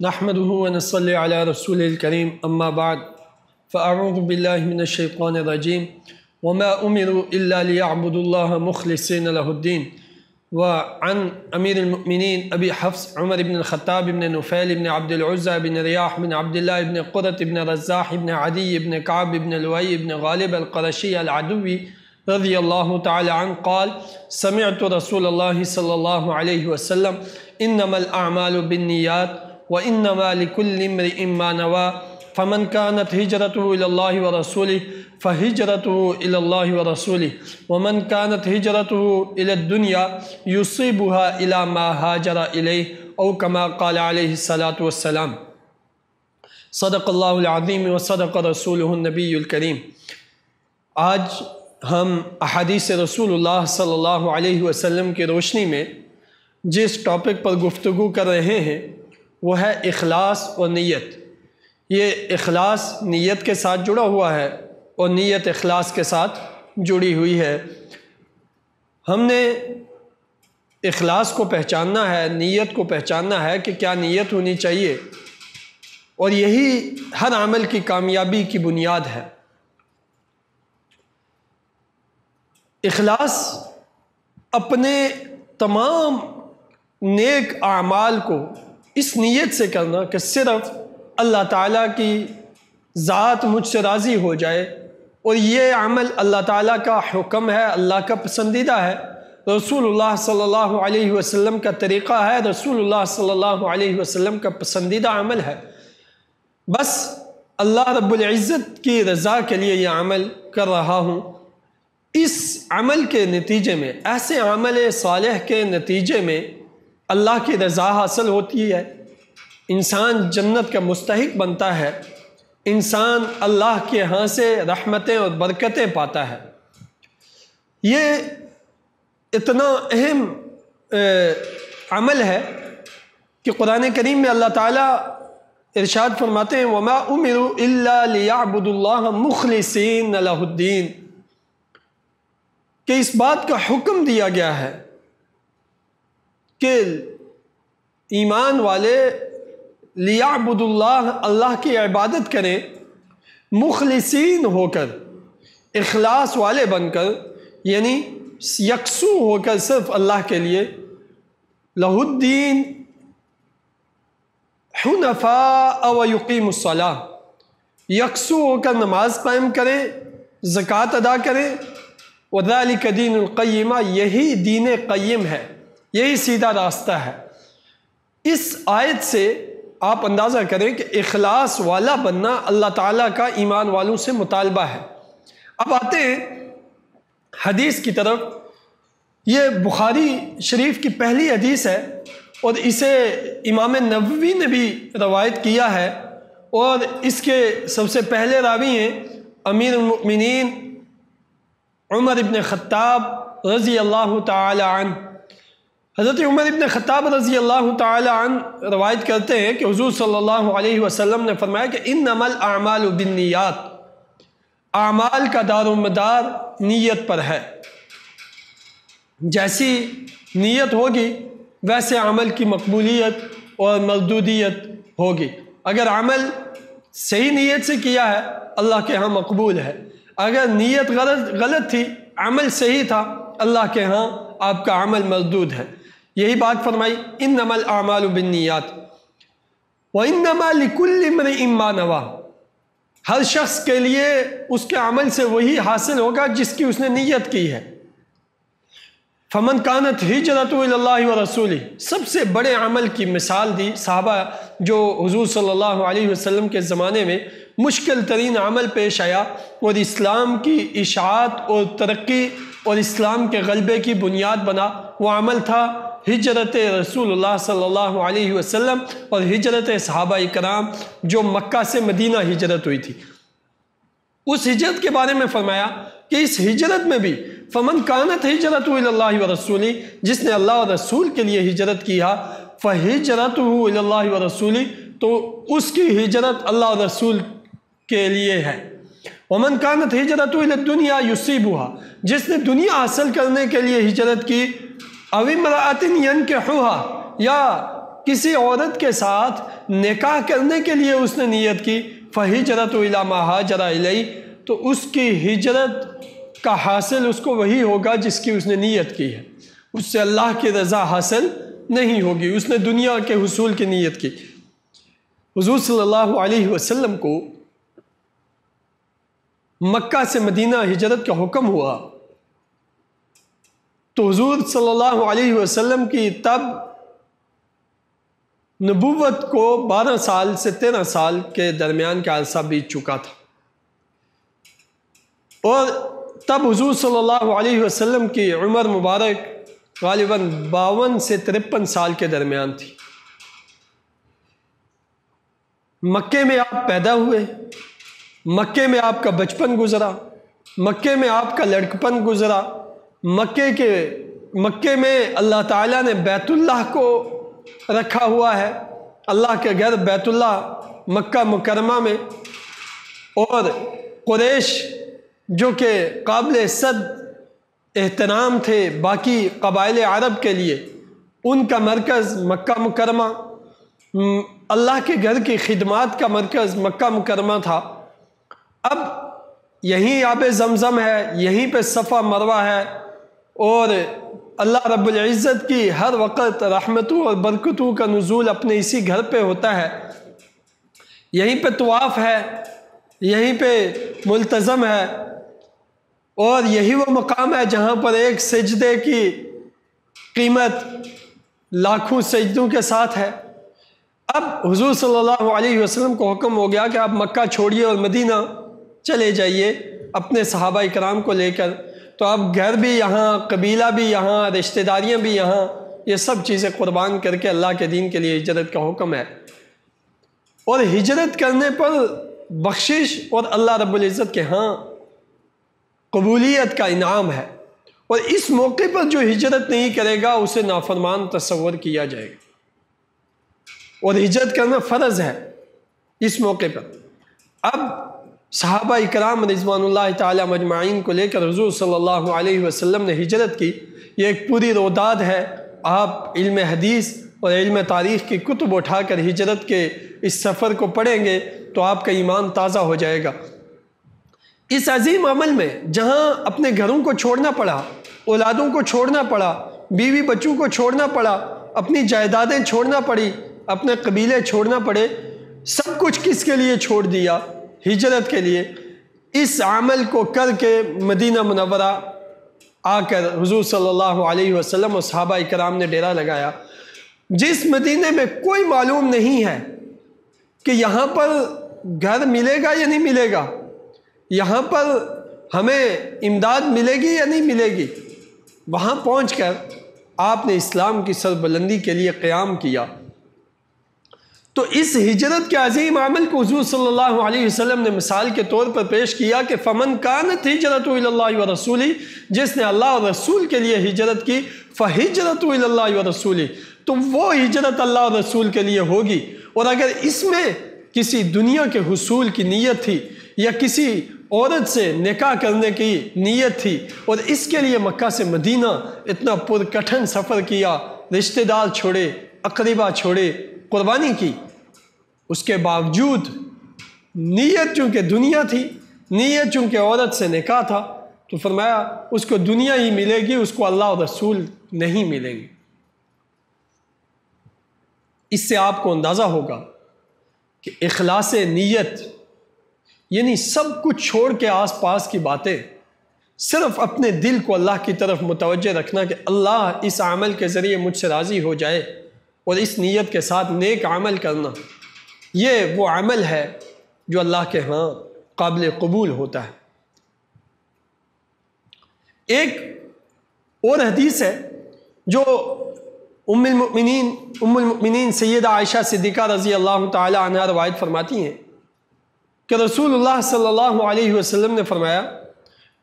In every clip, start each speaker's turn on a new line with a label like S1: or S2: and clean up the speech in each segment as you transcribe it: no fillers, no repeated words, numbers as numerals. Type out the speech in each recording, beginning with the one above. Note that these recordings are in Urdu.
S1: نحمده ونصلي على رسوله الكريم أما بعد فأعوذ بالله من الشيطان الرجيم وما أمروا إلا ليعبدوا الله مخلصين له الدين. وعن أمير المؤمنين أبي حفص عمر بن الخطاب بن نفيل بن عبد العزى بن رياح بن عبد الله بن قرة بن رزاح بن عدي بن كعب بن لؤي بن غالب القرشي العدوي رضي الله تعالى عنه قال: سمعت رسول الله صلى الله عليه وسلم: إنما الأعمال بالنيات وإنما لكل امرئ ما نوى فمن كانت هجرته إلى الله ورسوله فهجرته إلى الله ورسوله ومن كانت هجرته إلى الدنيا يصيبها إلى ما هاجر إليه أو كما قال عليه الصلاة والسلام. صدق الله العظيم وصدق رسوله النبي الكريم. آج ہم احادیث رسول اللہ صلی اللہ علیہ وسلم کی روشنی میں جس ٹاپک پر گفتگو کر رہے ہیں وہ ہے اخلاص اور نیت. یہ اخلاص نیت کے ساتھ جڑا ہوا ہے اور نیت اخلاص کے ساتھ جڑی ہوئی ہے. ہم نے اخلاص کو پہچاننا ہے، نیت کو پہچاننا ہے کہ کیا نیت ہونی چاہیے، اور یہی ہر عمل کی کامیابی کی بنیاد ہے. اخلاص اپنے تمام نیک اعمال کو اس نیت سے کرنا کہ صرف اللہ تعالیٰ کی ذات مجھ سے راضی ہو جائے، اور یہ عمل اللہ تعالیٰ کا حکم ہے، اللہ کا پسندیدہ ہے، رسول اللہ صلی اللہ علیہ وسلم کا طریقہ ہے، رسول اللہ صلی اللہ علیہ وسلم کا پسندیدہ عمل ہے. بس اللہ رب العزت کی رضا کے لیے یہ عمل کر رہا ہوں. اس عمل کے نتیجے میں، ایسے عمل صالح کے نتیجے میں اللہ کی رضا حاصل ہوتی ہے، انسان جنت کا مستحق بنتا ہے، انسان اللہ کے ہاں سے رحمتیں اور برکتیں پاتا ہے. یہ اتنا اہم عمل ہے کہ قرآن کریم میں اللہ تعالیٰ ارشاد فرماتے ہیں: وَمَا أُمِرُوا إِلَّا لِيَعْبُدُوا اللَّهَ مُخْلِصِينَ لَهُ الدِّينَ، کہ اس بات کا حکم دیا گیا ہے کہ ایمان والے لیعبدوا اللہ، اللہ کی عبادت کریں، مخلصین ہو کر، اخلاص والے بن کر، یعنی یکسو ہو کر صرف اللہ کے لیے، لہ الدین حنفاء ویقیموا الصلاۃ، یکسو ہو کر نماز قائم کریں، زکوٰۃ ادا کریں. وذالک دین القیمہ، یہی دین قیم ہے، یہی سیدھا راستہ ہے. اس آیت سے آپ اندازہ کریں کہ اخلاص والا بننا اللہ تعالیٰ کا ایمان والوں سے مطالبہ ہے. اب آتے ہیں حدیث کی طرف. یہ بخاری شریف کی پہلی حدیث ہے، اور اسے امام نووی نے بھی روایت کیا ہے، اور اس کے سب سے پہلے راوی ہیں امیر المؤمنین عمر ابن خطاب رضی اللہ تعالی عنہ. حضرت عمر ابن خطاب رضی اللہ تعالی عنہ روایت کرتے ہیں کہ حضور صلی اللہ علیہ وسلم نے فرمایا کہ انما الاعمال بالنیات، اعمال کا دار و مدار نیت پر ہے. جیسی نیت ہوگی ویسے عمل کی مقبولیت اور مردودیت ہوگی. اگر عمل صحیح نیت سے کیا ہے اللہ کے ہاں مقبول ہے، اگر نیت غلط تھی، عمل صحیح تھا، اللہ کے ہاں آپ کا عمل مردود ہے. یہی بات فرمائی انما الاعمال بالنیات وانما لکل امرئ ما نویٰ، ہر شخص کے لیے اس کے عمل سے وہی حاصل ہوگا جس کی اس نے نیت کی ہے. فمن کانت ہجرتہ الی اللہ ورسولہ، سب سے بڑے عمل کی مثال دی صحابہ جو حضور صلی اللہ علیہ وسلم کے زمانے میں مشکل ترین عمل پیش آیا اور اسلام کی اشاعت اور ترقی اور اسلام کے غلبے کی بنیاد بنا. وہ عمل تھا ہجرت رسول اللہ صلی اللہ علیہ وسلم اور ہجرت صحابہ کرام جو مکہ سے مدینہ ہجرت ہوئی تھی. اس ہجرت کے بارے میں فرمایا کہ اس ہجرت میں بھی فمن کانت ہجرتہ الی اللہ ورسولہ، جس نے اللہ اور رسول کے لیے ہجرت کیا، فہجرتہ الی اللہ ورسولہ، تو اس کی ہجرت اللہ اور رسول کے لیے ہے. ومن کانت ہجرتہ الی الدنیا یصیبھا، جس نے دنیا حاصل کرنے کے لیے ہجرت کی، او امرأۃ ینکحھا، یا کسی عورت کے ساتھ نکاح کرنے کے لیے اس نے نیت کی فہجرت الی ما ہاجر الیہ، تو اس کی ہجرت کا حاصل اس کو وہی ہوگا جس کی اس نے نیت کی ہے، اس سے اللہ کی رضا حاصل نہیں ہوگی، اس نے دنیا کے حصول کی نیت کی۔ حضور صلی اللہ علیہ وسلم کو مکہ سے مدینہ ہجرت کا حکم ہوا تو حضور صلی اللہ علیہ وسلم کی تب نبوت کو 12 سال سے 13 سال کے درمیان کا عرصہ بیت چکا تھا، اور تب حضور صلی اللہ علیہ وسلم کی عمر مبارک غالباً 52 سے 53 سال کے درمیان تھی۔ مکے میں آپ پیدا ہوئے، مکے میں آپ کا بچپن گزرا، مکے میں آپ کا لڑکپن گزرا، مکے میں اللہ تعالیٰ نے بیت اللہ کو رکھا ہوا ہے، اللہ کے گھر بیت اللہ مکہ مکرمہ میں، اور قریش جو کہ قابل صد احترام تھے باقی قبائل عرب کے لیے، ان کا مرکز مکہ مکرمہ، اللہ کے گھر کی خدمات کا مرکز مکہ مکرمہ تھا۔ اب یہیں آب زمزم ہے، یہیں پہ صفا مروہ ہے، اور اللہ رب العزت کی ہر وقت رحمتوں اور برکتوں کا نزول اپنے اسی گھر پہ ہوتا ہے، یہیں پہ طواف ہے، یہیں پہ ملتزم ہے، اور یہی وہ مقام ہے جہاں پر ایک سجدے کی قیمت لاکھوں سجدوں کے ساتھ ہے۔ اب حضور صلی اللہ علیہ وسلم کو حکم ہو گیا کہ آپ مکہ چھوڑیے اور مدینہ چلے جائیے اپنے صحابہ کرام کو لے کر، تو اب گھر بھی یہاں، قبیلہ بھی یہاں، رشتہ داریاں بھی یہاں، یہ سب چیزیں قربان کر کے اللہ کے دین کے لیے ہجرت کا حکم ہے، اور ہجرت کرنے پر بخشش اور اللہ رب العزت کے ہاں قبولیت کا انعام ہے، اور اس موقع پر جو ہجرت نہیں کرے گا اسے نافرمان تصور کیا جائے گا، اور ہجرت کرنا فرض ہے اس موقع پر۔ اب صحابہ اکرام رضوان اللہ تعالی مجمعین کو لے کر حضور صلی اللہ علیہ وسلم نے ہجرت کی، یہ ایک پوری روداد ہے، آپ علم حدیث اور علم تاریخ کی کتب اٹھا کر ہجرت کے اس سفر کو پڑھیں گے تو آپ کا ایمان تازہ ہو جائے گا۔ اس عظیم عمل میں جہاں اپنے گھروں کو چھوڑنا پڑا، اولادوں کو چھوڑنا پڑا، بیوی بچوں کو چھوڑنا پڑا، اپنی جائیدادیں چھوڑنا پڑی، اپنے قبیلے چھوڑنا پڑے، سب کچھ کس کے لیے چھوڑ دیا؟ ہجرت کے لیے۔ اس عمل کو کر کے مدینہ منورہ آ کر حضور صلی اللہ علیہ وسلم اور صحابہ کرام نے ڈیرا لگایا، جس مدینے میں کوئی معلوم نہیں ہے کہ یہاں پر گھر ملے گا یا نہیں ملے گا، یہاں پر ہمیں امداد ملے گی یا نہیں ملے گی، وہاں پہنچ کر آپ نے اسلام کی سربلندی کے لیے قیام کیا۔ تو اس ہجرت کے عظیم عمل کو حضور صلی اللہ علیہ وسلم نے مثال کے طور پر پیش کیا کہ فمن کانت ہجرت الی اللہ ورسولہ، جس نے اللہ اور رسول کے لیے ہجرت کی، فہجرت الی اللہ ورسولہ، تو وہ ہجرت اللہ اور رسول کے لیے ہوگی۔ اور اگر اس میں کسی دنیا کے حصول کی نیت تھی یا کسی عورت سے نکاح کرنے کی نیت تھی اور اس کے لیے مکہ سے مدینہ اتنا پرکٹھن سفر کیا، رشتہ دار چھوڑے، اقربا چھوڑے، قربانی کی، اس کے باوجود نیت چونکہ دنیا تھی، نیت چونکہ عورت سے نکاح تھا، تو فرمایا اس کو دنیا ہی ملے گی، اس کو اللہ اور رسول نہیں ملیں گے۔ اس سے آپ کو اندازہ ہوگا کہ اخلاص نیت یعنی سب کچھ چھوڑ کے آس پاس کی باتیں، صرف اپنے دل کو اللہ کی طرف متوجہ رکھنا کہ اللہ اس عمل کے ذریعے مجھ سے راضی ہو جائے، اور اس نیت کے ساتھ نیک عمل کرنا، یہ وہ عمل ہے جو اللہ کے ہاں قابل قبول ہوتا ہے۔ ایک اور حدیث ہے جو ام المؤمنین سیدہ عائشہ صدیقہ رضی اللہ تعالی عنہ روایت فرماتی ہیں کہ رسول اللہ صلی اللہ علیہ وسلم نے فرمایا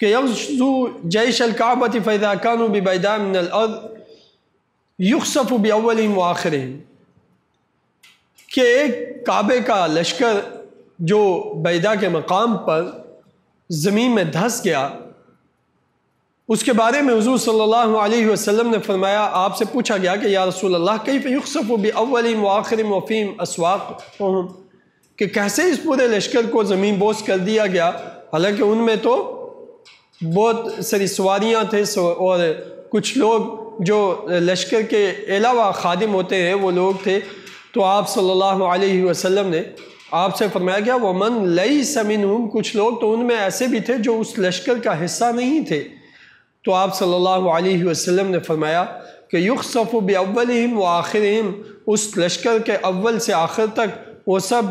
S1: کہ یغزو جیش الکعبۃ فاذا كانوا ببیداء من الارض یخسف باولہم وآخرہم، کہ ایک کعبے کا لشکر جو بیدا کے مقام پر زمین میں دھس گیا، اس کے بارے میں حضور صلی اللہ علیہ وسلم نے فرمایا، آپ سے پوچھا گیا کہ یا رسول اللہ کیف یخسف باولہم وآخرہم وفیہم اسواقہم، کہ کیسے اس پورے لشکر کو زمین بوس کر دیا گیا، حالانکہ ان میں تو بہت ساری سواریاں تھے اور کچھ لوگ جو لشکر کے علاوہ خادم ہوتے ہیں وہ لوگ تھے۔ تو آپ صلی اللہ علیہ وسلم نے آپ سے فرمایا گیا وَمَن لَيْسَ مِنْهُمْ، کچھ لوگ تو ان میں ایسے بھی تھے جو اس لشکر کا حصہ نہیں تھے۔ تو آپ صلی اللہ علیہ وسلم نے فرمایا کہ یخسف بأولہم وآخرہم، اس لشکر کے اول سے آخر تک وہ سب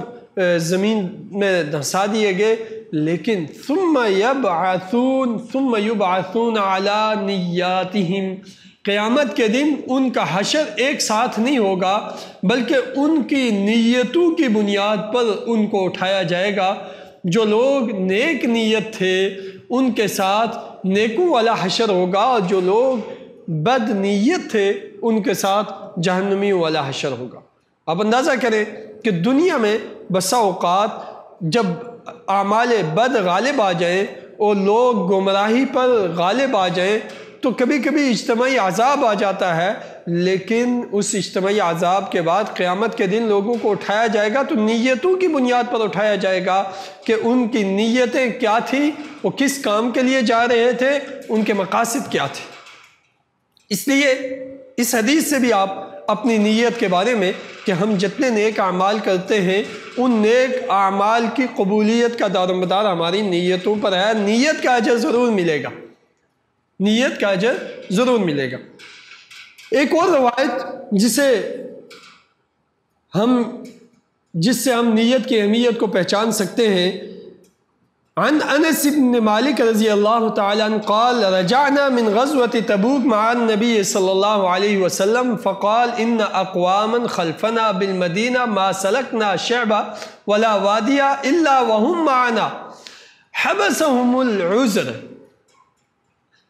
S1: زمین میں دھنسا دیے گئے، لیکن ثم یبعثون علی نیاتہم، قیامت کے دن ان کا حشر ایک ساتھ نہیں ہوگا بلکہ ان کی نیتوں کی بنیاد پر ان کو اٹھایا جائے گا۔ جو لوگ نیک نیت تھے ان کے ساتھ نیکوں والا حشر ہوگا، اور جو لوگ بد نیت تھے ان کے ساتھ جہنمیوں والا حشر ہوگا۔ آپ اندازہ کریں کہ دنیا میں بسا اوقات جب اعمال بد غالب آ جائیں اور لوگ گمراہی پر غالب آ جائیں تو کبھی کبھی اجتماعی عذاب آ جاتا ہے، لیکن اس اجتماعی عذاب کے بعد قیامت کے دن لوگوں کو اٹھایا جائے گا تو نیتوں کی بنیاد پر اٹھایا جائے گا کہ ان کی نیتیں کیا تھیں، وہ کس کام کے لیے جا رہے تھے، ان کے مقاصد کیا تھے۔ اس لیے اس حدیث سے بھی آپ اپنی نیت کے بارے میں کہ ہم جتنے نیک اعمال کرتے ہیں ان نیک اعمال کی قبولیت کا دارومدار ہماری نیتوں پر ہے۔ نیت کا اجر ضرور ملے گا، نیت کا اجر ضرور ملے گا۔ ایک اور روایت جس سے ہم نیت کی اہمیت کو پہچان سکتے ہیں، عن انس بن مالک رضی اللہ تعالی عنہ قال رجعنا من غزوة تبوک مع النبی صلی اللہ علیہ وسلم فقال ان اقواما خلفنا بالمدینہ ما سلکنا شعبا ولا وادیا الا وهم معنا حبسهم العذر۔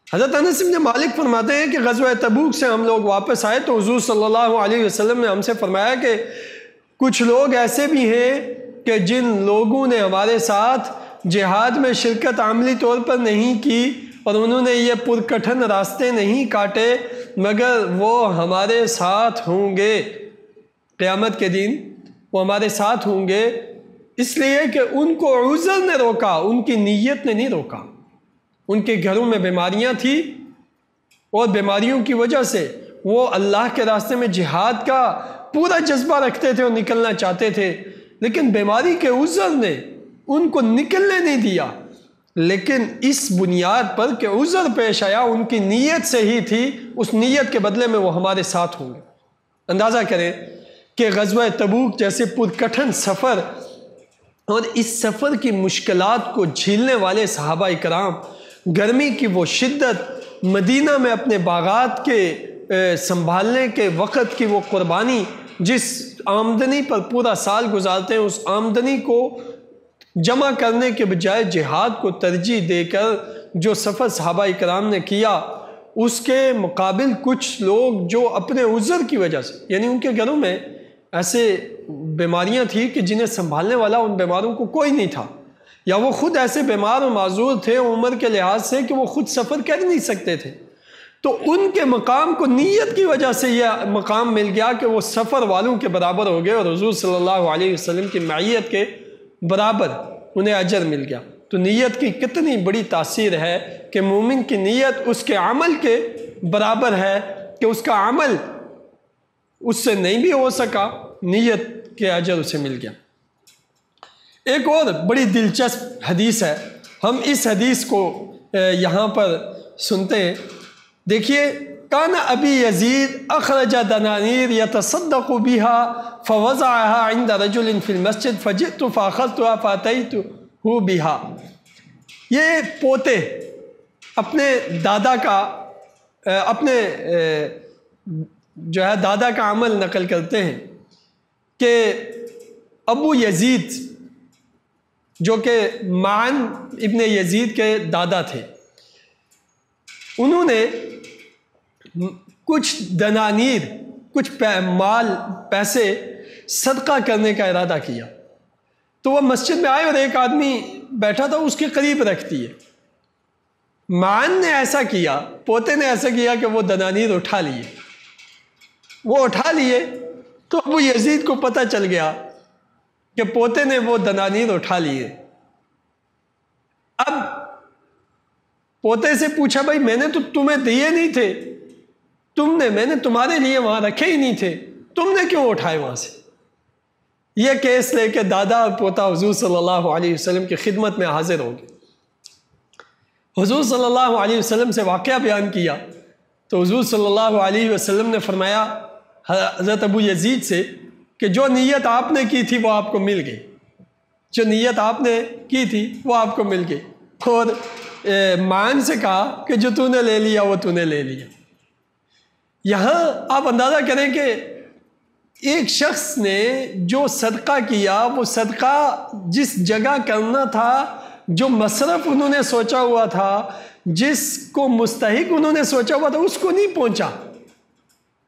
S1: حضرت انس بن مالک فرماتے ہیں کہ غزوہ تبوک سے ہم لوگ واپس آئے تو حضور صلی اللہ علیہ وسلم نے ہم سے فرمایا کہ کچھ لوگ ایسے بھی ہیں کہ جن لوگوں نے ہمارے ساتھ جہاد میں شرکت عملی طور پر نہیں کی اور انہوں نے یہ پرکٹھن راستے نہیں کاٹے، مگر وہ ہمارے ساتھ ہوں گے قیامت کے دن، وہ ہمارے ساتھ ہوں گے، اس لیے کہ ان کو عذر نے روکا، ان کی نیت نے نہیں روکا۔ ان کے گھروں میں بیماریاں تھیں اور بیماریوں کی وجہ سے وہ اللہ کے راستے میں جہاد کا پورا جذبہ رکھتے تھے اور نکلنا چاہتے تھے، لیکن بیماری کے عذر نے ان کو نکلنے نہیں دیا، لیکن اس بنیاد پر کہ عذر پیش آیا ان کی نیت سے ہی تھی، اس نیت کے بدلے میں وہ ہمارے ساتھ ہوں گے۔ اندازہ کریں کہ غزوہ تبوک جیسے پرکٹھن سفر اور اس سفر کی مشکلات کو جھیلنے والے صحابہ اکرام، گرمی کی وہ شدت، مدینہ میں اپنے باغات کے سنبھالنے کے وقت کی وہ قربانی، جس آمدنی پر پورا سال گزارتے ہیں اس آمدنی کو جمع کرنے کے بجائے جہاد کو ترجیح دے کر جو سفر صحابہ اکرام نے کیا، اس کے مقابل کچھ لوگ جو اپنے عذر کی وجہ سے، یعنی ان کے گھروں میں ایسے بیماریاں تھیں کہ جنہیں سنبھالنے والا ان بیماروں کو کوئی نہیں تھا، یا وہ خود ایسے بیمار و معذور تھے عمر کے لحاظ سے کہ وہ خود سفر کر نہیں سکتے تھے، تو ان کے مقام کو نیت کی وجہ سے یہ مقام مل گیا کہ وہ سفر والوں کے برابر ہو گئے اور حضور صلی اللہ علیہ وسلم کی معیت کے برابر انہیں اجر مل گیا۔ تو نیت کی کتنی بڑی تاثیر ہے کہ مومن کی نیت اس کے عمل کے برابر ہے کہ اس کا عمل اس سے نہیں بھی ہو سکا، نیت کے اجر اسے مل گیا۔ ایک اور بڑی دلچسپ حدیث ہے، ہم اس حدیث کو یہاں پر سنتے ہیں۔ دیکھیے، کان ابی یزید اخرج دنانیر یتصدق بها فوضعها عند رجل في المسجد فجئت فاخذتها فاتيته بها۔ یہ پوتے اپنے دادا کا اپنے جو ہے دادا کا عمل نقل کرتے ہیں کہ ابو یزید جو کہ معن ابن یزید کے دادا تھے، انہوں نے کچھ دنانیر، کچھ مال، پیسے صدقہ کرنے کا ارادہ کیا، تو وہ مسجد میں آئے اور ایک آدمی بیٹھا تھا اس کے قریب رکھ دیے، معن نے ایسا کیا، پوتے نے ایسا کیا کہ وہ دنانیر اٹھا لیے، وہ اٹھا لیے تو ابو یزید کو پتہ چل گیا کہ پوتے نے وہ دنانیر اٹھا لیے۔ اب پوتے سے پوچھا بھائی میں نے تو تمہیں دیے نہیں تھے، میں نے تمہارے لیے وہاں رکھے ہی نہیں تھے، تم نے کیوں اٹھائے وہاں سے؟ یہ کیس لے کے دادا اور پوتا حضور صلی اللہ علیہ وسلم کی خدمت میں حاضر ہو گئے۔ حضور صلی اللہ علیہ وسلم سے واقعہ بیان کیا تو حضور صلی اللہ علیہ وسلم نے فرمایا حضرت ابو یزید سے کہ جو نیت آپ نے کی تھی وہ آپ کو مل گئی، جو نیت آپ نے کی تھی وہ آپ کو مل گئی۔ اور معن سے کہا کہ جو تو نے لے لیا وہ تو نے لے لیا۔ یہاں آپ اندازہ کریں کہ ایک شخص نے جو صدقہ کیا، وہ صدقہ جس جگہ کرنا تھا، جو مصرف انہوں نے سوچا ہوا تھا، جس کو مستحق انہوں نے سوچا ہوا تھا، اس کو نہیں پہنچا،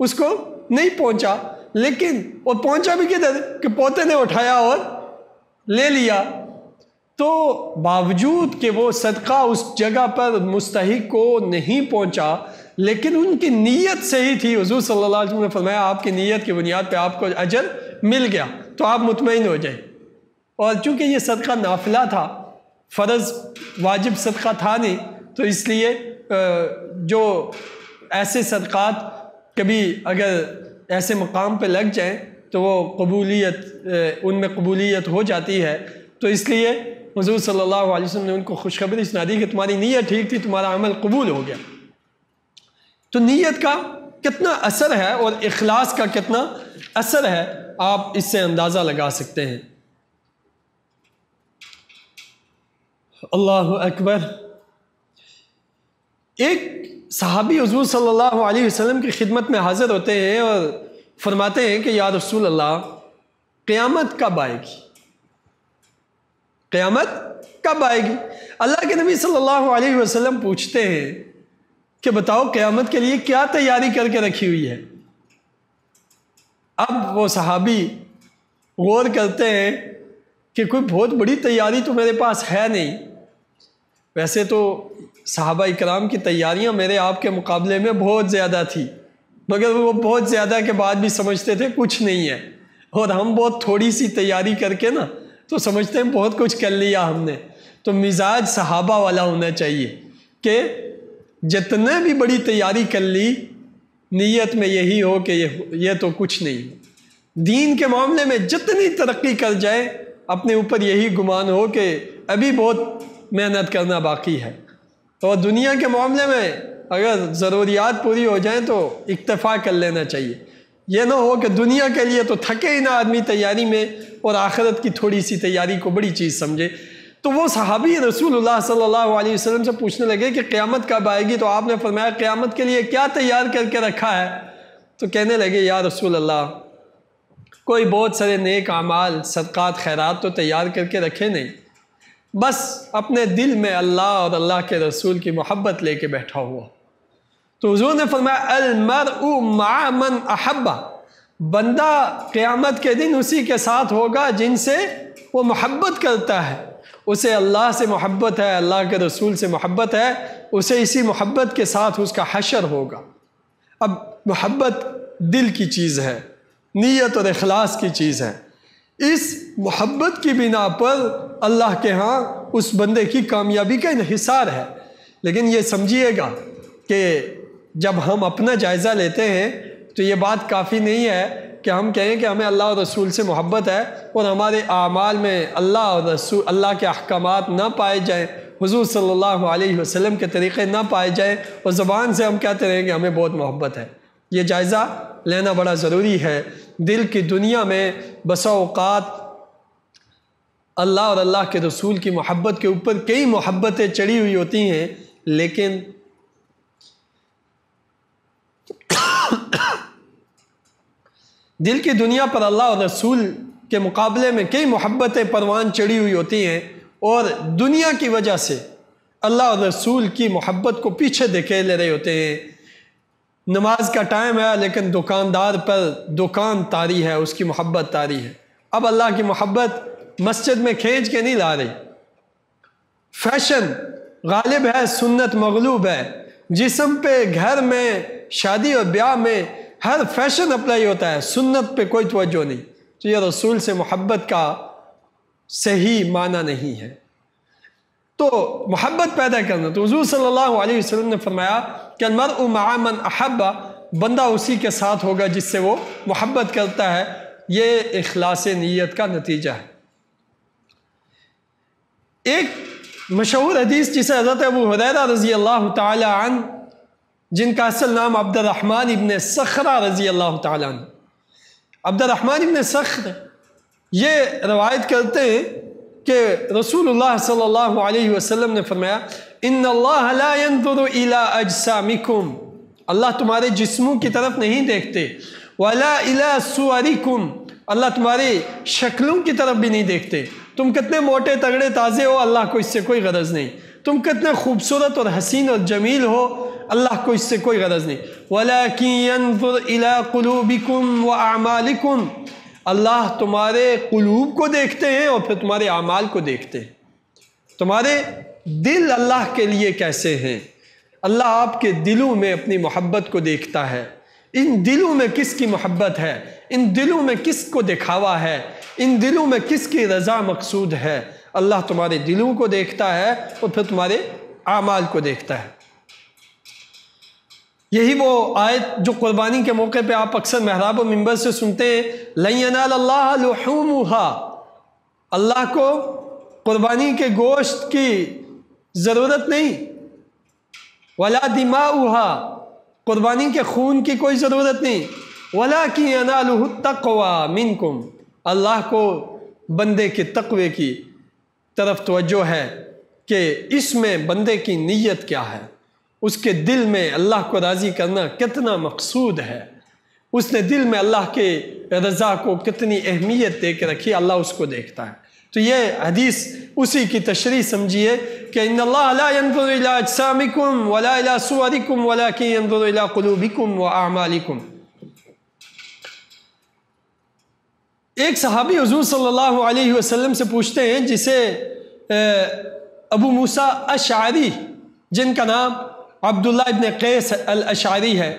S1: اس کو نہیں پہنچا۔ لیکن وہ پہنچا بھی کدھر کہ پوتے نے اٹھایا اور لے لیا۔ تو باوجود کہ وہ صدقہ اس جگہ پر مستحق کو نہیں پہنچا، لیکن ان کی نیت صحیح تھی۔ حضور صلی اللہ علیہ وسلم نے فرمایا آپ کی نیت کی بنیاد پہ آپ کو اجر مل گیا، تو آپ مطمئن ہو جائیں۔ اور چونکہ یہ صدقہ نافلہ تھا، فرض واجب صدقہ تھا نہیں، تو اس لیے جو ایسے صدقات کبھی اگر ایسے مقام پہ لگ جائیں تو وہ ان میں قبولیت ہو جاتی ہے۔ تو اس لیے حضور صلی اللہ علیہ وسلم نے ان کو خوشخبری سنا دی کہ تمہاری نیت ٹھیک تھی، تمہارا عمل قبول ہو گیا۔ تو نیت کا کتنا اثر ہے اور اخلاص کا کتنا اثر ہے، آپ اس سے اندازہ لگا سکتے ہیں۔ اللہ اکبر۔ ایک صحابی حضور صلی اللہ علیہ وسلم کی خدمت میں حاضر ہوتے ہیں اور فرماتے ہیں کہ یا رسول اللہ، قیامت کب آئے گی؟ قیامت کب آئے گی؟ اللہ کے نبی صلی اللہ علیہ وسلم پوچھتے ہیں کہ بتاؤ قیامت کے لیے کیا تیاری کر کے رکھی ہوئی ہے؟ اب وہ صحابی غور کرتے ہیں کہ کوئی بہت بڑی تیاری تو میرے پاس ہے نہیں۔ ویسے تو صحابہ اکرام کی تیاریاں میرے آپ کے مقابلے میں بہت زیادہ تھی، مگر وہ بہت زیادہ کے بعد بھی سمجھتے تھے کچھ نہیں ہے، اور ہم بہت تھوڑی سی تیاری کر کے نا تو سمجھتے ہیں بہت کچھ کر لیا ہم نے۔ تو مزاج صحابہ والا ہونا چاہیے کہ جتنے بھی بڑی تیاری کر لی، نیت میں یہی ہو کہ یہ تو کچھ نہیں۔ دین کے معاملے میں جتنی ترقی کر جائے، اپنے اوپر یہی گمان ہو کہ ابھی بہت محنت کرنا باقی ہے، اور دنیا کے معاملے میں اگر ضروریات پوری ہو جائیں تو اکتفا کر لینا چاہیے۔ یہ نہ ہو کہ دنیا کے لیے تو تھکے ہی نہ آدمی تیاری میں، اور آخرت کی تھوڑی سی تیاری کو بڑی چیز سمجھے۔ تو وہ صحابی رسول اللہ صلی اللہ علیہ وسلم سے پوچھنے لگے کہ قیامت کب آئے گی؟ تو آپ نے فرمایا قیامت کے لیے کیا تیار کر کے رکھا ہے؟ تو کہنے لگے یا رسول اللہ، کوئی بہت سارے نیک اعمال، صدقات، خیرات تو تیار کر کے رکھے نہیں، بس اپنے دل میں اللہ اور اللہ کے رسول کی محبت لے کے بیٹھا ہوا۔ تو حضور نے فرمایا المرء مع من احب، بندہ قیامت کے دن اسی کے ساتھ ہوگا جن سے وہ محبت کرتا ہے۔ اسے اللہ سے محبت ہے، اللہ کے رسول سے محبت ہے، اسے اسی محبت کے ساتھ اس کا حشر ہوگا۔ اب محبت دل کی چیز ہے، نیت اور اخلاص کی چیز ہے۔ اس محبت کی بنا پر اللہ کے ہاں اس بندے کی کامیابی کا انحصار ہے۔ لیکن یہ سمجھیے گا کہ جب ہم اپنا جائزہ لیتے ہیں تو یہ بات کافی نہیں ہے کہ ہم کہیں کہ ہمیں اللہ اور رسول سے محبت ہے اور ہمارے اعمال میں اللہ اور رسول، اللہ کے احکامات نہ پائے جائیں، حضور صلی اللہ علیہ وسلم کے طریقے نہ پائے جائیں، اور زبان سے ہم کہتے رہیں کہ ہمیں بہت محبت ہے۔ یہ جائزہ لینا بڑا ضروری ہے۔ دل کی دنیا میں بسا اوقات اللہ اور اللہ کے رسول کی محبت کے اوپر کئی محبتیں چڑھی ہوئی ہوتی ہیں، لیکن دل کی دنیا پر اللہ اور رسول کے مقابلے میں کئی محبتیں پروان چڑھی ہوئی ہوتی ہیں، اور دنیا کی وجہ سے اللہ اور رسول کی محبت کو پیچھے دھکیلے رہے ہوتے ہیں۔ نماز کا ٹائم ہے لیکن دکاندار پر دکان طاری ہے، اس کی محبت طاری ہے۔ اب اللہ کی محبت مسجد میں کھینچ کے نہیں لا رہی، فیشن غالب ہے، سنت مغلوب ہے. جسم پہ، گھر میں، شادی اور بیاہ میں ہر فیشن اپلائی ہوتا ہے، سنت پہ کوئی توجہ نہیں. تو یہ رسول سے محبت کا صحیح معنی نہیں ہے. تو محبت پیدا کرنا، تو حضور صلی اللہ علیہ وسلم نے فرمایا کہ المرء مع من احب، بندہ اسی کے ساتھ ہوگا جس سے وہ محبت کرتا ہے. یہ اخلاص نیت کا نتیجہ ہے. ایک مشہور حدیث جسے حضرت ابو ہریرہ رضی اللہ تعالی عنہ، جن کا اصل نام عبد الرحمن ابن صخرہ رضی اللہ تعالی عنہ، عبد الرحمن ابن صخر یہ روایت کرتے ہیں کہ رسول اللہ صلی اللہ علیہ وسلم نے فرمایا ان اللہ لا ينظر الى اجسامکم، اللہ تمہارے جسموں کی طرف نہیں دیکھتے، ولا الى صورکم، اللہ تمہاری شکلوں کی طرف بھی نہیں دیکھتے. تم کتنے موٹے تگڑے تازے ہو، اللہ کو اس سے کوئی غرض نہیں. تم کتنے خوبصورت اور حسین اور جمیل ہو، اللہ کو اس سے کوئی غرض نہیں. وَلَكِنْ يَنْظُرْ إِلَىٰ قُلُوبِكُمْ وَأَعْمَالِكُمْ، اللہ تمہارے قلوب کو دیکھتے ہیں اور پھر تمہارے اعمال کو دیکھتے ہیں. تمہارے دل اللہ کے لیے کیسے ہیں، اللہ آپ کے دلوں میں اپنی محبت کو دیکھتا ہے. ان دلوں میں کس کی محبت ہے، ان دلوں میں کس کو دکھاوا ہے، ان دلوں میں کس کی رضا مقصود ہے. اللہ تمہارے دلوں کو دیکھتا ہے اور پھر تمہارے اعمال کو دیکھتا ہے. یہی وہ آیت جو قربانی کے موقع پہ آپ اکثر محراب و منبر سے سنتے ہیں، لَن يَنَالَ اللَّهَ لُحُومُهَا، اللہ کو قربانی کے گوشت کی ضرورت نہیں، وَلَا دِمَاؤُهَا، قربانی کے خون کی کوئی ضرورت نہیں، وَلَكِنْ يَنَالُهُ التَّقْوَى مِنْكُمْ، اللہ کو بندے کے تقوی کی طرف توجہ ہے کہ اس میں بندے کی نیت کیا ہے، اس کے دل میں اللہ کو راضی کرنا کتنا مقصود ہے، اس نے دل میں اللہ کے رضا کو کتنی اہمیت دے کے رکھی، اللہ اس کو دیکھتا ہے. تو یہ حدیث اسی کی تشریح سمجھیے کہ ان اللہ لا ينظر الى اجسامکم ولا الى صورکم ولكن ينظر الى قلوبکم واعمالکم. ایک صحابی حضور صلی اللہ علیہ وسلم سے پوچھتے ہیں جسے ابو موسیٰ اشعری، جن کا نام عبداللہ ابن قیس الاشعری ہے.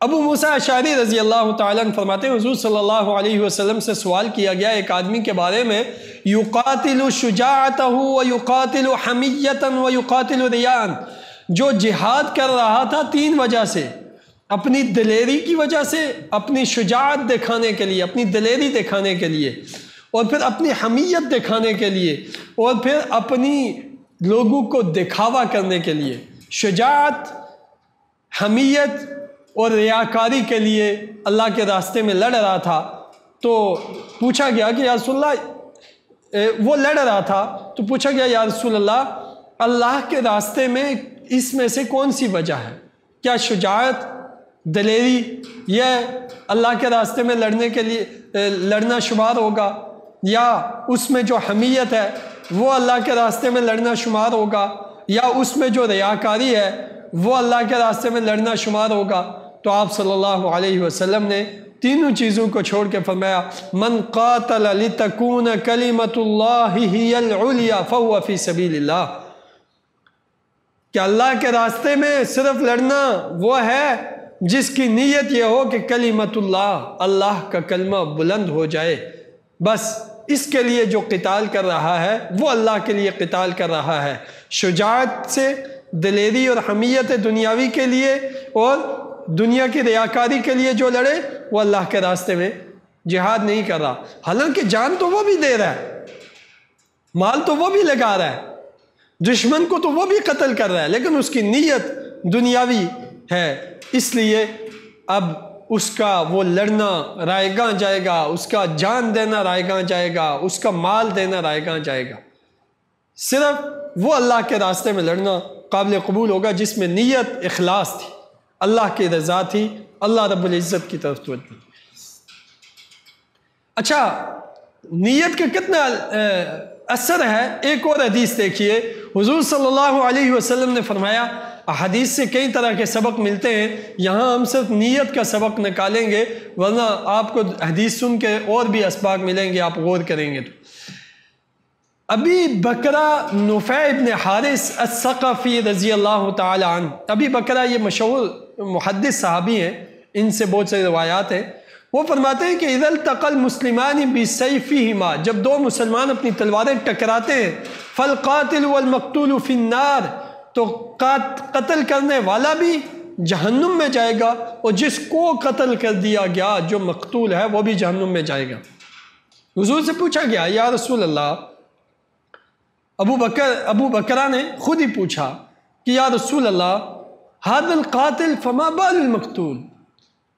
S1: ابو موسیٰ اشعری رضی اللہ تعالیٰ عنہ فرماتے ہیں حضور صلی اللہ علیہ وسلم سے سوال کیا گیا ایک آدمی کے بارے میں، یقاتل شجاعتہ ویقاتل حمیتا ویقاتل ریاء، جو جہاد کر رہا تھا 3 وجہ سے، اپنی دلیری کی وجہ سے، اپنی شجاعت دکھانے کے لیے، اپنی دلیری دکھانے کے لیے، اور پھر اپنی حمیت دکھانے کے لیے، اور پھر اپنی لوگوں کو دکھاوا کرنے کے لیے. شجاعت، حمیت اور ریاکاری کے لیے اللہ کے راستے میں لڑ رہا تھا. تو پوچھا گیا کہ یا رسول اللہ، وہ لڑ رہا تھا تو پوچھا گیا یا رسول اللہ، اللہ کے راستے میں اس میں سے کون سی وجہ ہے؟ کیا شجاعت، دلیری یہ اللہ کے راستے میں لڑنے کے لیے لڑنا شمار ہوگا، یا اس میں جو حمیت ہے وہ اللہ کے راستے میں لڑنا شمار ہوگا، یا اس میں جو ریاکاری ہے وہ اللہ کے راستے میں لڑنا شمار ہوگا؟ تو آپ صلی اللہ علیہ وسلم نے تینوں چیزوں کو چھوڑ کے فرمایا من قاتل لتکون کلمۃ اللہ ہی العلیٰ فہو فی سبیل اللہ، کہ اللہ کے راستے میں صرف لڑنا وہ ہے جس کی نیت یہ ہو کہ کلمۃ اللہ، اللہ کا کلمہ بلند ہو جائے، بس اس کے لیے جو قتال کر رہا ہے وہ اللہ کے لیے قتال کر رہا ہے. شجاعت سے، دلیری اور حمیت دنیاوی کے لیے اور دنیا کی ریاکاری کے لیے جو لڑے وہ اللہ کے راستے میں جہاد نہیں کر رہا. حالانکہ جان تو وہ بھی دے رہا ہے، مال تو وہ بھی لگا رہا ہے، دشمن کو تو وہ بھی قتل کر رہا ہے، لیکن اس کی نیت دنیاوی ہے. اس لیے اب اس کا وہ لڑنا رائے گاں جائے گا، اس کا جان دینا رائے گاں جائے گا، اس کا مال دینا رائے گاں جائے گا. صرف وہ اللہ کے راستے میں لڑنا قابل قبول ہوگا جس میں نیت اخلاص تھی، اللہ کی رضا تھی، اللہ رب العزت کی طرف توجہ. اچھا، نیت کا کتنا اثر ہے؟ ایک اور حدیث دیکھیے. حضور صلی اللہ علیہ وسلم نے فرمایا، حدیث سے کئی طرح کے سبق ملتے ہیں، یہاں ہم صرف نیت کا سبق نکالیں گے، ورنہ آپ کو حدیث سن کے اور بھی اسباق ملیں گے، آپ غور کریں گے. تو ابی بکرہ نفیع ابن حارث الثقفی رضی اللہ تعالی عنہ، ابی بکرہ یہ مشہور محدث صحابی ہیں، ان سے بہت ساری روایات ہیں۔ وہ فرماتے ہیں کہ اذا التقى المسلمان بسیفہما، جب دو مسلمان اپنی تلواریں ٹکراتے ہیں، فالقاتل والمقتول فی النار، تو قتل کرنے والا بھی جہنم میں جائے گا، اور جس کو قتل کر دیا گیا جو مقتول ہے وہ بھی جہنم میں جائے گا۔ حضور سے پوچھا گیا یا رسول اللہ، ابو بکرہ نے خود ہی پوچھا کہ یا رسول اللہ ھذا القاتل فما بال المقتول،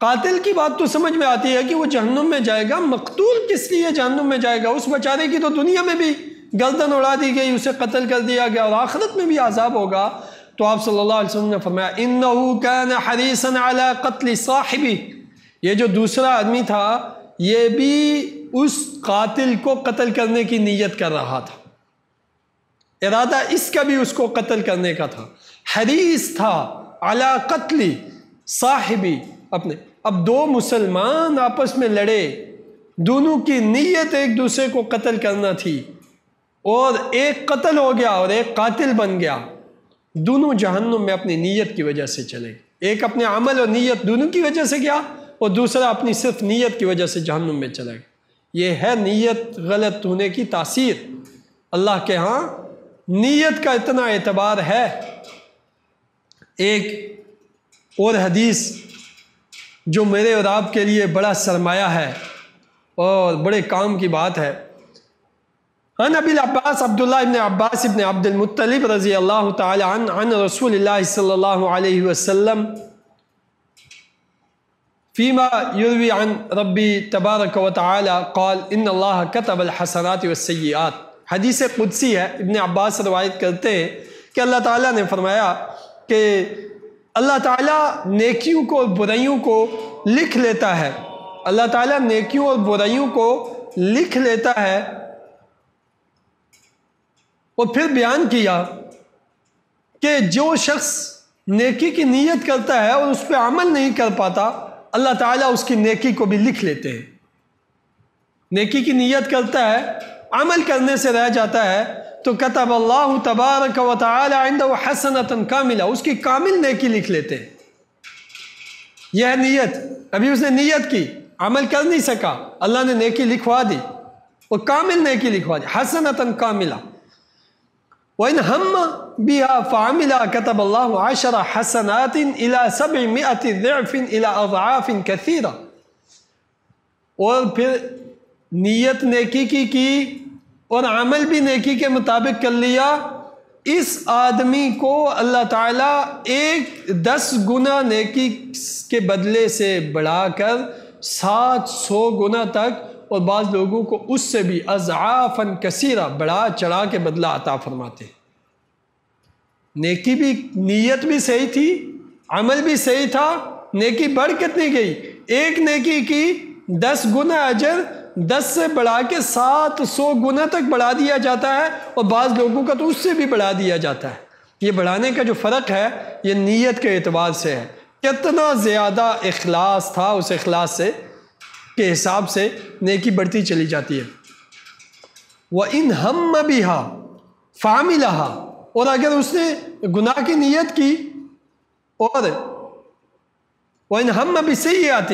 S1: قاتل کی بات تو سمجھ میں آتی ہے کہ وہ جہنم میں جائے گا، مقتول کس لیے جہنم میں جائے گا؟ اس بیچارے کی تو دنیا میں بھی گردن اڑا دی گئی، اسے قتل کر دیا گیا، اور آخرت میں بھی عذاب ہوگا۔ تو آپ صلی اللہ علیہ وسلم نے فرمایا انہ کان حریصا علی قتل صاحبہ، یہ جو دوسرا آدمی تھا یہ بھی اس قاتل کو قتل کرنے کی نیت کر رہا تھا، ارادہ اس کا بھی اس کو قتل کرنے کا تھا، حریص تھا علی قتل صاحبی اپنے۔ اب دو مسلمان آپس میں لڑے، دونوں کی نیت ایک دوسرے کو قتل کرنا تھی، اور ایک قتل ہو گیا اور ایک قاتل بن گیا، دونوں جہنم میں اپنی نیت کی وجہ سے چلے، ایک اپنے عمل اور نیت دونوں کی وجہ سے گیا، اور دوسرا اپنی صرف نیت کی وجہ سے جہنم میں چلا گیا۔ یہ ہے نیت غلط ہونے کی تاثیر۔ اللہ کے ہاں نیت کا اتنا اعتبار ہے۔ ایک اور حدیث جو میرے اور آپ کے لیے بڑا سرمایہ ہے اور بڑے کام کی بات ہے، عن ابی العباس عبداللہ ابن عباس ابن عبد المطلب رضی اللہ تعالی عنہ عن رسول اللہ صلی اللہ علیہ وسلم فيما يروي عن ربی تبارک و تعالی قال ان اللہ كتب الحسنات والسیئات۔ حدیث قدسی ہے، ابن عباس روایت کرتے ہیں کہ اللہ تعالیٰ نے فرمایا کہ اللہ تعالیٰ نیکیوں کو اور برائیوں کو لکھ لیتا ہے، اللہ تعالیٰ نیکیوں اور برائیوں کو لکھ لیتا ہے، اور پھر بیان کیا کہ جو شخص نیکی کی نیت کرتا ہے اور اس پہ عمل نہیں کر پاتا، اللہ تعالیٰ اس کی نیکی کو بھی لکھ لیتے ہیں۔ نیکی کی نیت کرتا ہے، عمل کرنے سے رہ جاتا ہے، تو کتب اللہ تبارک و تعالی عنہ حسنۃ کاملہ، اس کی کامل نیکی لکھ لیتے ہیں۔ یہ ہے نیت، ابھی اس نے نیت کی، عمل کر نہیں سکا، اللہ نے نیکی لکھوا دی، وہ کامل نیکی لکھوا دی، حسنۃ کاملہ۔ وَإِنْ هَمَّ بِهَا فَعَمِلَا كَتَبَ اللَّهُ 10 حَسَنَاتٍ إِلَى 700 ضِعْفٍ إِلَى أَضْعَافٍ كَثِيرَةٍ۔ اور پھر نیت نیکی کی اور عمل بھی نیکی کے مطابق کر لیا، اس آدمی کو اللہ تعالیٰ 10 گنا نیکی کے بدلے سے بڑھا کر 700 گنا تک، اور بعض لوگوں کو اس سے بھی اضعافاً کثیرہ بڑھا چڑھا کے بدلہ عطا فرماتے ہیں۔ نیکی بھی، نیت بھی صحیح تھی، عمل بھی صحیح تھا، نیکی بڑھ کتنی گئی؟ ایک نیکی کی 10 گنا اجر 10 سے بڑھا کے 700 گنا تک بڑھا دیا جاتا ہے، اور بعض لوگوں کا تو اس سے بھی بڑھا دیا جاتا ہے۔ یہ بڑھانے کا جو فرق ہے یہ نیت کے اعتبار سے ہے، کتنا زیادہ اخلاص تھا، اس اخلاص سے کے حساب سے نیکی بڑھتی چلی جاتی ہے۔ وَإِنْ هَمَّ بِهَا فَعَمِلَهَا، اور اگر اس نے گناہ کی نیت کی، اور وَإِنْ هَمَّ بِسَيِّئَةٍ،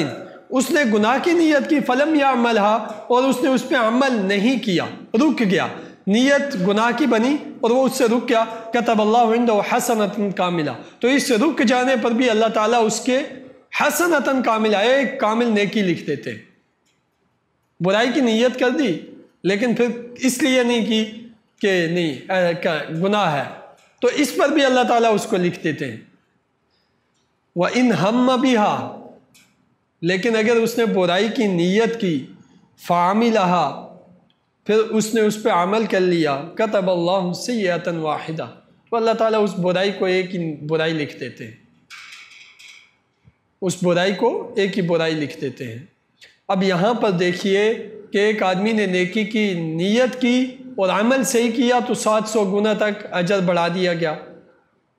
S1: اس نے گناہ کی نیت کی، فَلَمْ يَعْمَلْهَا، اور اس نے اس پہ عمل نہیں کیا، رک گیا، نیت گناہ کی بنی اور وہ اس سے رک گیا، كَتَبَ اللَّهُ عِنْدَهُ حَسَنَةً كَامِلَةً، تو اس سے رک جانے پر بھی اللہ تعالیٰ اس کے حسنۃ کاملہ، ایک کامل نیکی لکھ دیتے ہیں۔ برائی کی نیت کر دی لیکن پھر اس لیے نہیں کی کہ نہیں گناہ ہے، تو اس پر بھی اللہ تعالیٰ اس کو لکھ دیتے ہیں۔ وَإِنْ هَمَّ بِهَا، لیکن اگر اس نے برائی کی نیت کی، فَعَمِلَهَا، پھر اس نے اس پہ عمل کر لیا، كَتَبَ اللَّهُ سَيِّئَةً وَاحِدَةً، تو اللہ تعالیٰ اس برائی کو ایک ہی برائی لکھ دیتے ہیں، اس برائی کو ایک ہی برائی لکھ دیتے ہیں۔ اب یہاں پر دیکھیے کہ ایک آدمی نے نیکی کی نیت کی اور عمل صحیح کیا تو 700 گنا تک اجر بڑھا دیا گیا۔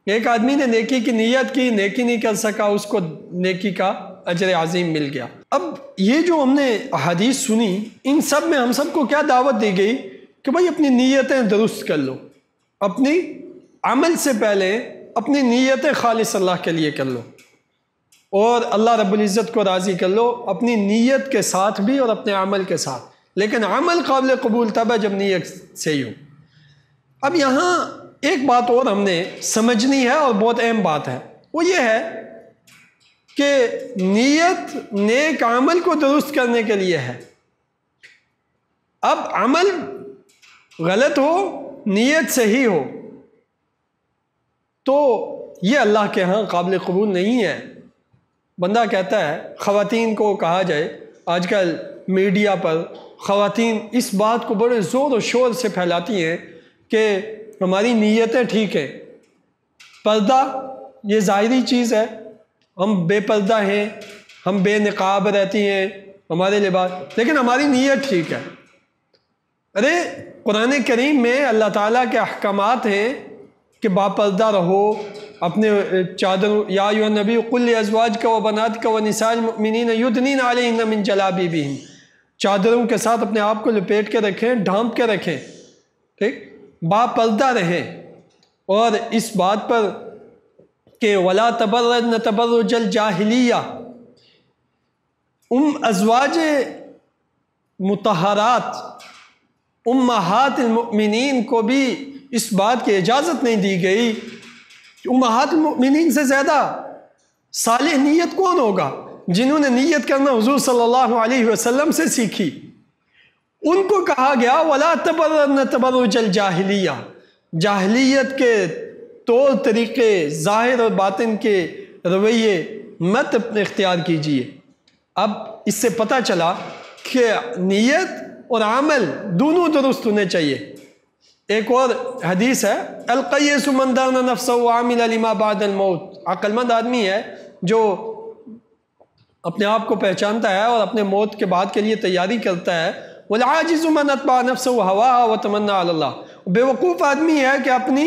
S1: ایک آدمی نے نیکی کی نیت کی، نیکی نہیں کر سکا، اس کو نیکی کا اجر عظیم مل گیا۔ اب یہ جو ہم نے حدیث سنی، ان سب میں ہم سب کو کیا دعوت دی گئی کہ بھائی اپنی نیتیں درست کر لو، اپنی عمل سے پہلے اپنی نیتیں خالص اللہ کے لیے کر لو، اور اللہ رب العزت کو راضی کر لو اپنی نیت کے ساتھ بھی اور اپنے عمل کے ساتھ۔ لیکن عمل قابل قبول تب ہے جب نیت صحیح ہو۔ اب یہاں ایک بات اور ہم نے سمجھنی ہے اور بہت اہم بات ہے، وہ یہ ہے کہ نیت نیک عمل کو درست کرنے کے لیے ہے۔ اب عمل غلط ہو، نیت صحیح ہو، تو یہ اللہ کے ہاں قابل قبول نہیں ہے۔ بندہ کہتا ہے، خواتین کو کہا جائے، آج کل میڈیا پر خواتین اس بات کو بڑے زور و شور سے پھیلاتی ہیں کہ ہماری نیتیں ٹھیک ہیں، پردہ یہ ظاہری چیز ہے، ہم بے پردہ ہیں، ہم بے نقاب رہتی ہیں، ہمارے لباس، لیکن ہماری نیت ٹھیک ہے۔ ارے قرآن کریم میں اللہ تعالیٰ کے احکامات ہیں کہ باپردہ رہو، اپنے چادر، یا ایھا النبی قل لازواجک وبناتک ونساء المؤمنین یدنین علیہن من جلابیبہن، چادروں کے ساتھ اپنے آپ کو لپیٹ کے رکھیں، ڈھانپ کے رکھیں، ٹھیک، باپردہ رہیں۔ اور اس بات پر کہ ولا تبرجن تبرج الجاہلیہ، ازواج مطہرات امہات المؤمنین کو بھی اس بات کی اجازت نہیں دی گئی کہ امہات المؤمنین سے زیادہ صالح نیت کون ہوگا؟ جنہوں نے نیت کرنا حضور صلی اللہ علیہ وسلم سے سیکھی، ان کو کہا گیا ولا تبرجن تبرج الجاہلیہ، جاہلیت کے طور طریقے، ظاہر اور باطن کے رویے مت اختیار کیجیے۔ اب اس سے پتہ چلا کہ نیت اور عمل دونوں درست ہونے چاہیے۔ ایک اور حدیث ہے، القیس من دان نفسہ وعمل لما بعد الموت، عقل مند آدمی ہے جو اپنے آپ کو پہچانتا ہے اور اپنے موت کے بعد کے لیے تیاری کرتا ہے۔ والعاجز من اتبع نفسہ هواها وتمنى على اللہ، بے وقوف آدمی ہے کہ اپنی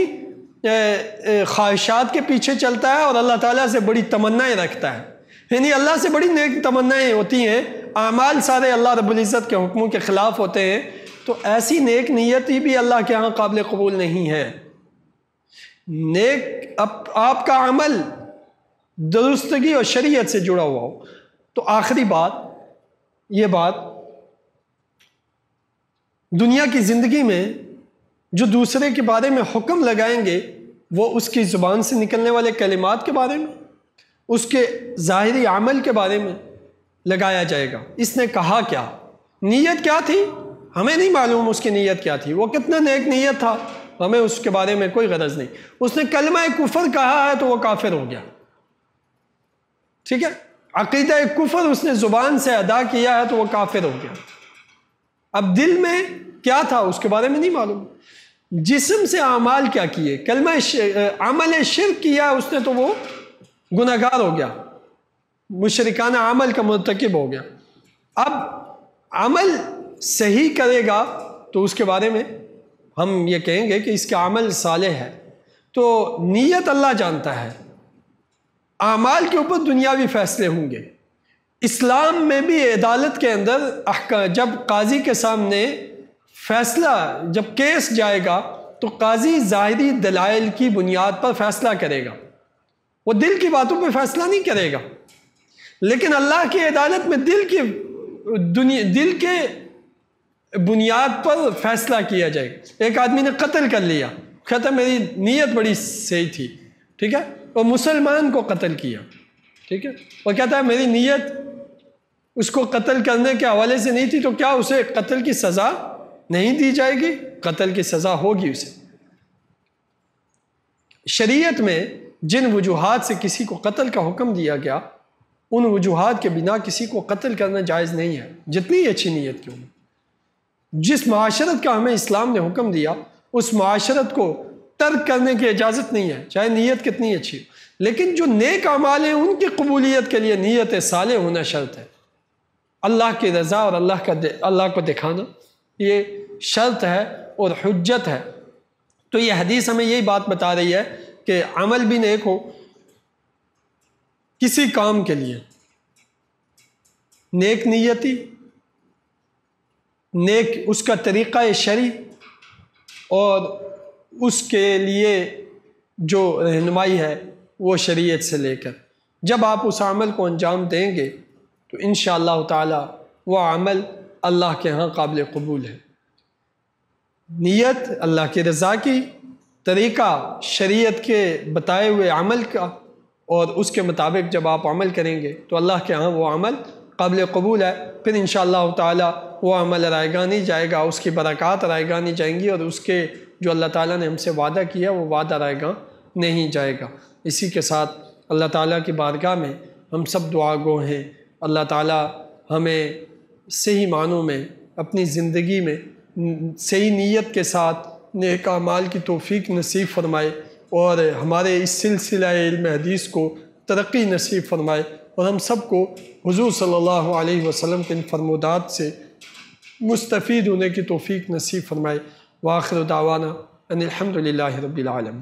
S1: خواہشات کے پیچھے چلتا ہے اور اللہ تعالیٰ سے بڑی تمنائیں رکھتا ہے، یعنی اللہ سے بڑی نیک تمنائیں ہوتی ہیں، اعمال سارے اللہ رب العزت کے حکموں کے خلاف ہوتے ہیں، تو ایسی نیک نیتی بھی اللہ کے ہاں قابل قبول نہیں ہے۔ نیک آپ کا عمل درستگی اور شریعت سے جڑا ہوا ہو۔ تو آخری بات، یہ بات دنیا کی زندگی میں جو دوسرے کے بارے میں حکم لگائیں گے وہ اس کی زبان سے نکلنے والے کلمات کے بارے میں، اس کے ظاہری عمل کے بارے میں لگایا جائے گا۔ اس نے کہا کیا، نیت کیا تھی، ہمیں نہیں معلوم اس کی نیت کیا تھی، وہ کتنا نیک نیت تھا، ہمیں اس کے بارے میں کوئی غرض نہیں۔ اس نے کلمہ کفر کہا ہے تو وہ کافر ہو گیا، ٹھیک ہے، عقیدہ کفر اس نے زبان سے ادا کیا ہے تو وہ کافر ہو گیا۔ اب دل میں کیا تھا اس کے بارے میں نہیں معلوم، جسم سے اعمال کیا کیے، کلمہ عمل شرک کیا اس نے تو وہ گناہگار ہو گیا، مشرکانہ عمل کا مرتکب ہو گیا۔ اب عمل صحیح کرے گا تو اس کے بارے میں ہم یہ کہیں گے کہ اس کا عمل صالح ہے۔ تو نیت اللہ جانتا ہے، اعمال کے اوپر دنیاوی فیصلے ہوں گے۔ اسلام میں بھی عدالت کے اندر جب قاضی کے سامنے فیصلہ، جب کیس جائے گا تو قاضی ظاہری دلائل کی بنیاد پر فیصلہ کرے گا، وہ دل کی باتوں پہ فیصلہ نہیں کرے گا۔ لیکن اللہ کی عدالت میں دل کے بنیاد پر فیصلہ کیا جائے گا۔ ایک آدمی نے قتل کر لیا، کہتا میری نیت بڑی صحیح تھی، ٹھیک ہے، وہ مسلمان کو قتل کیا، ٹھیک ہے، وہ کہتا ہے میری نیت اس کو قتل کرنے کے حوالے سے نہیں تھی، تو کیا اسے قتل کی سزا نہیں دی جائے گی؟ قتل کی سزا ہوگی اسے۔ شریعت میں جن وجوہات سے کسی کو قتل کا حکم دیا گیا، ان وجوہات کے بنا کسی کو قتل کرنا جائز نہیں ہے، جتنی اچھی نیت کیوں نہیں۔ جس معاشرت کا ہمیں اسلام نے حکم دیا، اس معاشرت کو ترک کرنے کی اجازت نہیں ہے، چاہے نیت کتنی اچھی ہو۔ لیکن جو نیک اعمال ہیں ان کی قبولیت کے لیے نیت صالح ہونا شرط ہے۔ اللہ کی رضا اور اللہ کو دکھانا یہ شرط ہے اور حجت ہے۔ تو یہ حدیث ہمیں یہی بات بتا رہی ہے کہ عمل بھی نیک ہو کسی کام کے لیے، نیک نیتی، نیک اس کا طریقہ شرعی اور اس کے لیے جو رہنمائی ہے وہ شریعت سے لے کر جب آپ اس عمل کو انجام دیں گے تو انشاءاللہ تعالی وہ عمل اللہ کے ہاں قابل قبول ہے۔ نیت اللہ کی رضا کی، طریقہ شریعت کے بتائے ہوئے عمل کا، اور اس کے مطابق جب آپ عمل کریں گے تو اللہ کے ہاں وہ عمل قابل قبول ہے۔ پھر انشاءاللہ تعالی وہ عمل رائگاں نہیں جائے گا، اس کی برکات رائگاں نہیں جائیں گی، اور اس کے جو اللہ تعالیٰ نے ہم سے وعدہ کیا وہ وعدہ رائگاں نہیں جائے گا۔ اسی کے ساتھ اللہ تعالیٰ کی بارگاہ میں ہم سب دعا گو ہیں، اللہ تعالیٰ ہمیں صحیح معنوں میں اپنی زندگی میں صحیح نیت کے ساتھ نیک اعمال کی توفیق نصیب فرمائے، اور ہمارے اس سلسلہ علم حدیث کو ترقی نصیب فرمائے، اور ہم سب کو حضور صلی اللہ علیہ وسلم کے ان فرمودات سے مستفید ہونے کی توفیق نصیب فرمائے۔ وآخر دعوانا ان الحمد للہ رب العالمین۔